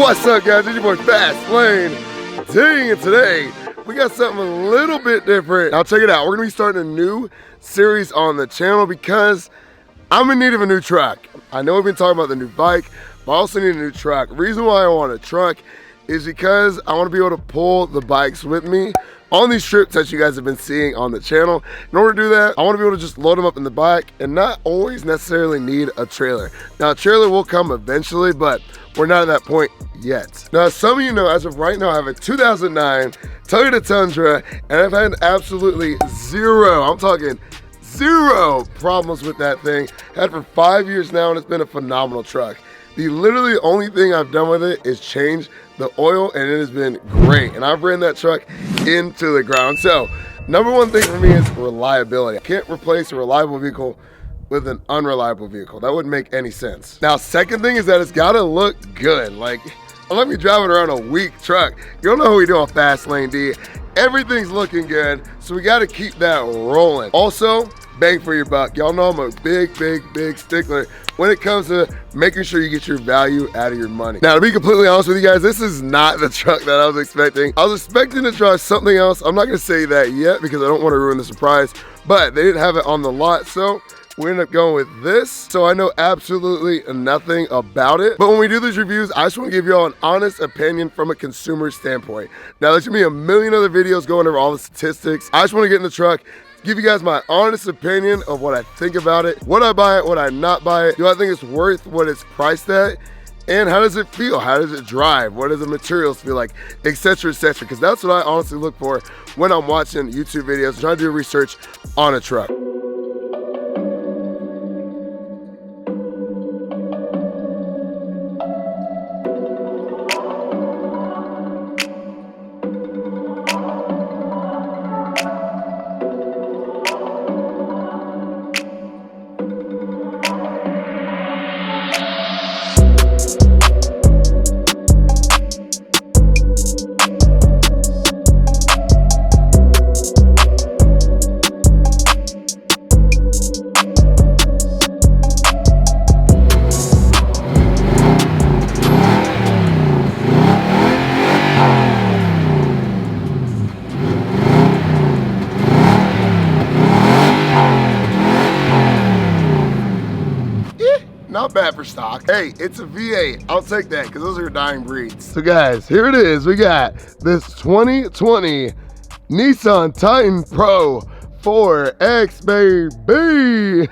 What's up, guys? It's your boy FastLaneD, and today we got something a little bit different. Now check it out. We're gonna be starting a new series on the channel because I'm in need of a new truck. I know we've been talking about the new bike, but I also need a new truck. The reason why I want a truck is because I want to be able to pull the bikes with me on these trips that you guys have been seeing on the channel. In order to do that, I want to be able to just load them up in the bike and not always necessarily need a trailer. Now, a trailer will come eventually, but we're not at that point yet. Now, some of you know, as of right now, I have a 2009 Toyota Tundra, and I've had absolutely zero, I'm talking zero problems with that thing. Had for 5 years now, and it's been a phenomenal truck. The literally only thing I've done with it is change the oil, and it has been great. And I've ran that truck into the ground. So, number one thing for me is reliability. I can't replace a reliable vehicle with an unreliable vehicle. That wouldn't make any sense. Now, second thing is that it's gotta look good. Like, let me drive it around a weak truck. You don't know what we do on FastLaneD. Everything's looking good, so we gotta keep that rolling. Also, bang for your buck. Y'all know I'm a big stickler when it comes to making sure you get your value out of your money. Now, to be completely honest with you guys, this is not the truck that I was expecting. I was expecting to drive something else. I'm not gonna say that yet because I don't want to ruin the surprise, but they didn't have it on the lot, so we ended up going with this. So I know absolutely nothing about it. But when we do these reviews, I just want to give you all an honest opinion from a consumer standpoint. Now, there's gonna be a million other videos going over all the statistics. I just want to get in the truck, give you guys my honest opinion of what I think about it. Would I buy it? Would I not buy it? Do I think it's worth what it's priced at? And how does it feel? How does it drive? What does the materials feel like? Etc, etc. Because that's what I honestly look for when I'm watching YouTube videos, trying to do research on a truck. Not bad for stock. Hey, it's a V8. I'll take that because those are dying breeds. So guys, here it is. We got this 2020 Nissan Titan Pro 4X, baby.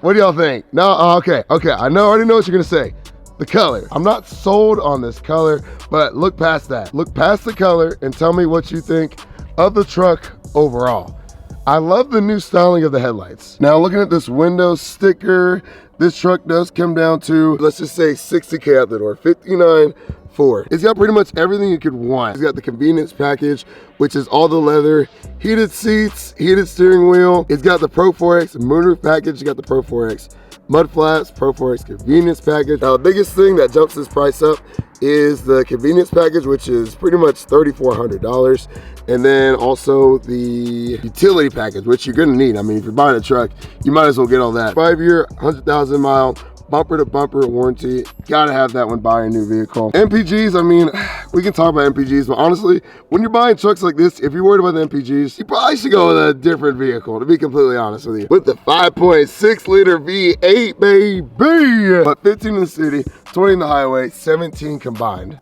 What do y'all think? No, okay. I already know what you're gonna say. The color. I'm not sold on this color, but look past that. Look past the color and tell me what you think of the truck overall. I love the new styling of the headlights. Now, looking at this window sticker, this truck does come down to, let's just say 60K out the door, 59.4. It's got pretty much everything you could want. It's got the convenience package, which is all the leather, heated seats, heated steering wheel. It's got the Pro-4X moonroof package. You got the Pro-4X mud flaps, Pro-4X convenience package. Now, the biggest thing that jumps this price up is the convenience package, which is pretty much $3,400. And then also the utility package, which you're gonna need. I mean, if you're buying a truck, you might as well get all that. 5-year, 100,000 mile, bumper to bumper warranty. Gotta have that when buying a new vehicle. MPGs, I mean, we can talk about MPGs, but honestly, when you're buying trucks like this, if you're worried about the MPGs, you probably should go with a different vehicle, to be completely honest with you. With the 5.6 liter V8, baby. But 15 in the city, 20 in the highway, 17 combined.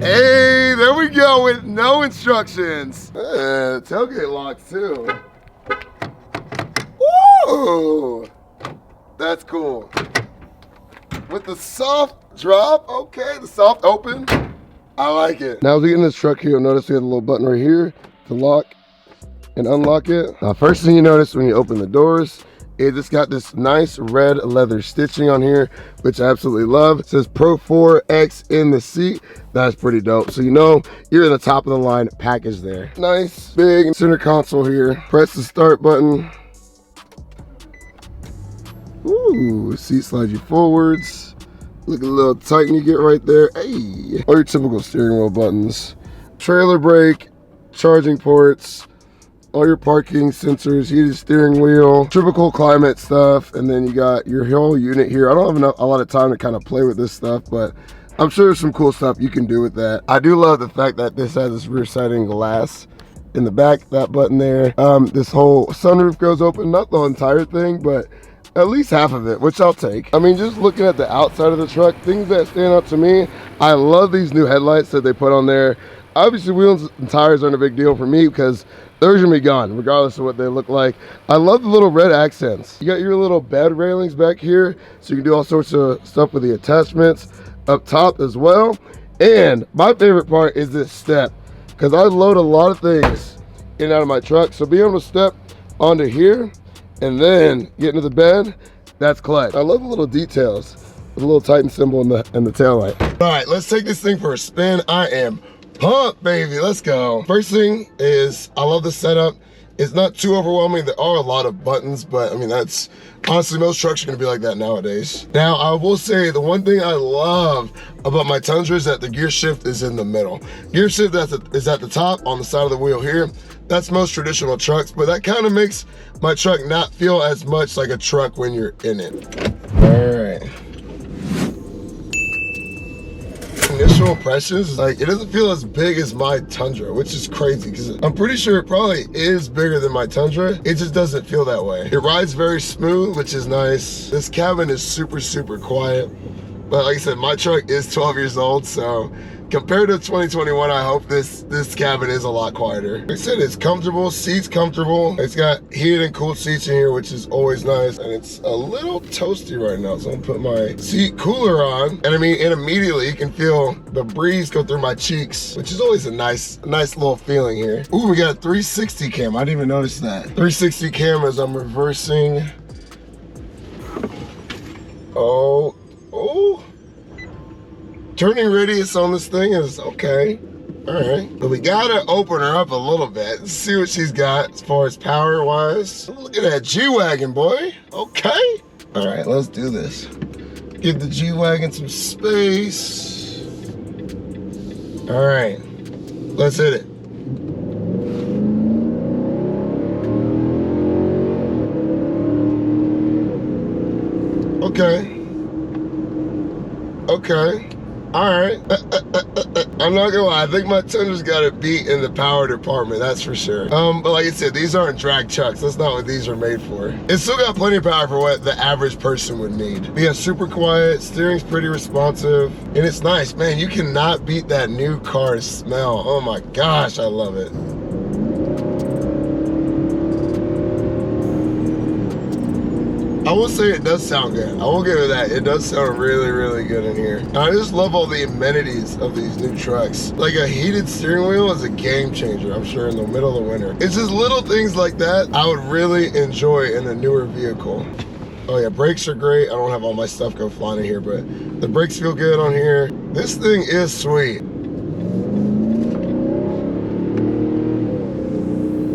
Hey, there we go with no instructions. Tailgate locks too. Woo! That's cool. With the soft drop, okay, the soft open, I like it. Now as we get in this truck here, you'll notice we have a little button right here to lock and unlock it. Now, first thing you notice when you open the doors, it just got this nice red leather stitching on here, which I absolutely love. It says Pro-4X in the seat. That's pretty dope. So you know you're in the top of the line package there. Nice big center console here. Press the start button. Ooh, seat slides you forwards. Look at the little Titan you get right there. Hey, all your typical steering wheel buttons. Trailer brake, charging ports, all your parking sensors, heated steering wheel, triple climate stuff, and then you got your whole unit here. I don't have a lot of time to kind of play with this stuff, but I'm sure there's some cool stuff you can do with that. I do love the fact that this has this rear siding glass in the back, that button there. This whole sunroof goes open, not the entire thing, but at least half of it, which I'll take. I mean, just looking at the outside of the truck, things that stand out to me, I love these new headlights that they put on there. Obviously, wheels and tires aren't a big deal for me because they're gonna be gone, regardless of what they look like. I love the little red accents. You got your little bed railings back here, so you can do all sorts of stuff with the attachments up top as well. And my favorite part is this step, because I load a lot of things in and out of my truck, so being able to step onto here and then get into the bed, that's clutch. I love the little details, the little Titan symbol in the tail light. All right, let's take this thing for a spin. I am pumped, baby. Let's go. First thing is, I love the setup. It's not too overwhelming. There are a lot of buttons, but I mean, that's honestly, most trucks are gonna be like that nowadays. Now, I will say the one thing I love about my Tundra is that the gear shift is in the middle. Gear shift is at the top on the side of the wheel here. That's most traditional trucks, but that kind of makes my truck not feel as much like a truck when you're in it. All right. Initial impressions, like, it doesn't feel as big as my Tundra, which is crazy because I'm pretty sure it probably is bigger than my Tundra. It just doesn't feel that way. It rides very smooth, which is nice. This cabin is super, super quiet. But like I said, my truck is 12 years old, so compared to 2021, I hope this cabin is a lot quieter. Like I said, it's comfortable, seats comfortable. It's got heated and cooled seats in here, which is always nice. And it's a little toasty right now, so I'm gonna put my seat cooler on. And I mean, and immediately you can feel the breeze go through my cheeks, which is always a nice little feeling here. Ooh, we got a 360 cam. I didn't even notice that. 360 cam as I'm reversing. Oh. Turning radius on this thing is okay. All right, but we gotta open her up a little bit and see what she's got as far as power wise. Look at that G-Wagon, boy. Okay. All right, let's do this. Give the G-Wagon some space. All right, let's hit it. Okay. Okay. All right. I'm not gonna lie, I think my Tundra's got a beat in the power department, that's for sure. But like I said, these aren't drag chucks. That's not what these are made for. It's still got plenty of power for what the average person would need. But yeah, super quiet, steering's pretty responsive, and it's nice. Man, you cannot beat that new car smell. Oh my gosh, I love it. I will say it does sound good. I will give it that. It does sound really, really good in here. And I just love all the amenities of these new trucks. Like a heated steering wheel is a game changer, I'm sure, in the middle of the winter. It's just little things like that I would really enjoy in a newer vehicle. Oh yeah, brakes are great. I don't have all my stuff go flying in here, but the brakes feel good on here. This thing is sweet.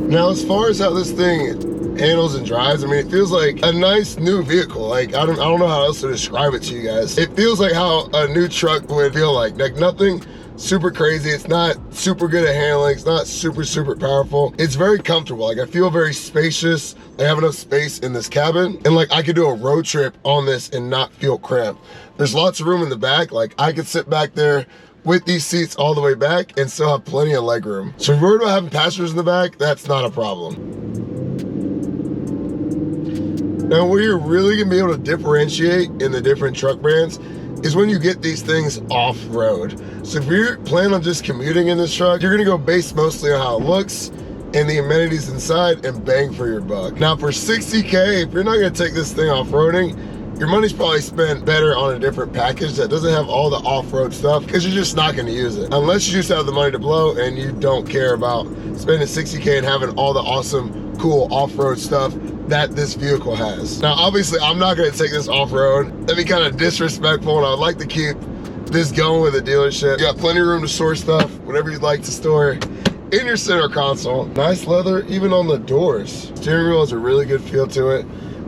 Now, as far as how this thing handles and drives, I mean, it feels like a nice new vehicle. Like, I don't know how else to describe it to you guys. It feels like how a new truck would feel like nothing super crazy. It's not super good at handling. It's not super, super powerful. It's very comfortable. Like, I feel very spacious. I have enough space in this cabin. And like, I could do a road trip on this and not feel cramped. There's lots of room in the back. Like, I could sit back there with these seats all the way back and still have plenty of leg room. So if you're worried about having passengers in the back, that's not a problem. Now, where you're really gonna be able to differentiate in the different truck brands is when you get these things off-road. So if you're planning on just commuting in this truck, you're gonna go based mostly on how it looks and the amenities inside and bang for your buck. Now for 60K, if you're not gonna take this thing off-roading, your money's probably spent better on a different package that doesn't have all the off-road stuff because you're just not gonna use it. Unless you just have the money to blow and you don't care about spending 60K and having all the awesome, cool off-road stuff that this vehicle has. Now, obviously, I'm not gonna take this off-road. That'd be kind of disrespectful, and I'd like to keep this going with a dealership. You got plenty of room to store stuff, whatever you'd like to store in your center console. Nice leather, even on the doors. Steering wheel has a really good feel to it.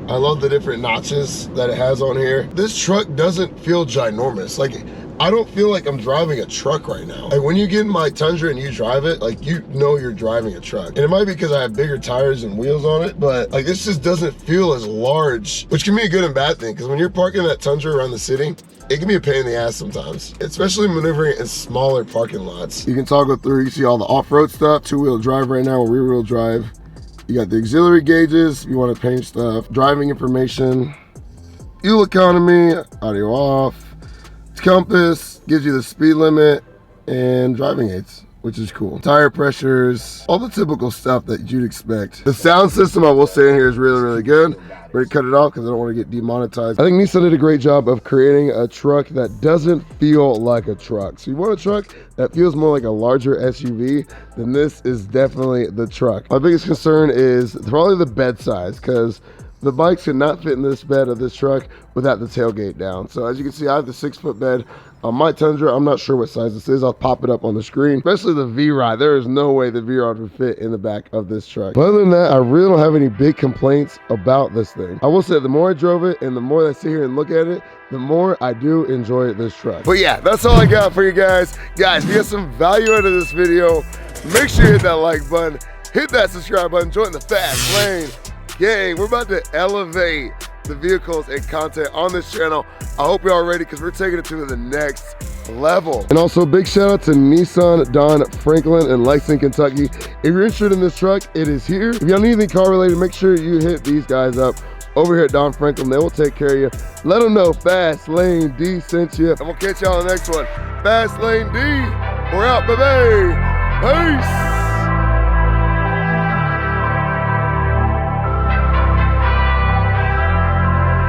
I love the different notches that it has on here. This truck doesn't feel ginormous. Like, I don't feel like I'm driving a truck right now. Like when you get in my Tundra and you drive it, like you know you're driving a truck. And it might be because I have bigger tires and wheels on it, but like this just doesn't feel as large, which can be a good and bad thing. Because when you're parking that Tundra around the city, it can be a pain in the ass sometimes, especially maneuvering in smaller parking lots. You can toggle through, you see all the off-road stuff, two-wheel drive right now, rear-wheel drive. You got the auxiliary gauges, you want to change stuff, driving information, fuel economy, audio off, compass, gives you the speed limit, and driving aids, which is cool. Tire pressures, all the typical stuff that you'd expect. The sound system, I will say in here, is really, really good. We're gonna cut it off because I don't want to get demonetized. I think Nissan did a great job of creating a truck that doesn't feel like a truck. So you want a truck that feels more like a larger SUV, then this is definitely the truck. My biggest concern is probably the bed size, because the bikes could not fit in this bed of this truck without the tailgate down. So as you can see, I have the 6-foot bed on my Tundra. I'm not sure what size this is. I'll pop it up on the screen. Especially the V-Rod. There is no way the V-Rod would fit in the back of this truck. But other than that, I really don't have any big complaints about this thing. I will say the more I drove it and the more I sit here and look at it, the more I do enjoy this truck. But yeah, that's all I got for you guys. Guys, if you get some value out of this video, make sure you hit that like button, hit that subscribe button, join the Fast Lane gang. We're about to elevate the vehicles and content on this channel. I hope you're all ready because we're taking it to the next level. And also big shout out to Nissan Don Franklin in Lexington, Kentucky. If you're interested in this truck, it is here. If y'all need anything car related, make sure you hit these guys up over here at Don Franklin. They will take care of you. Let them know FastLaneD sent you. And we'll catch y'all on the next one. FastLaneD, we're out, baby. Peace.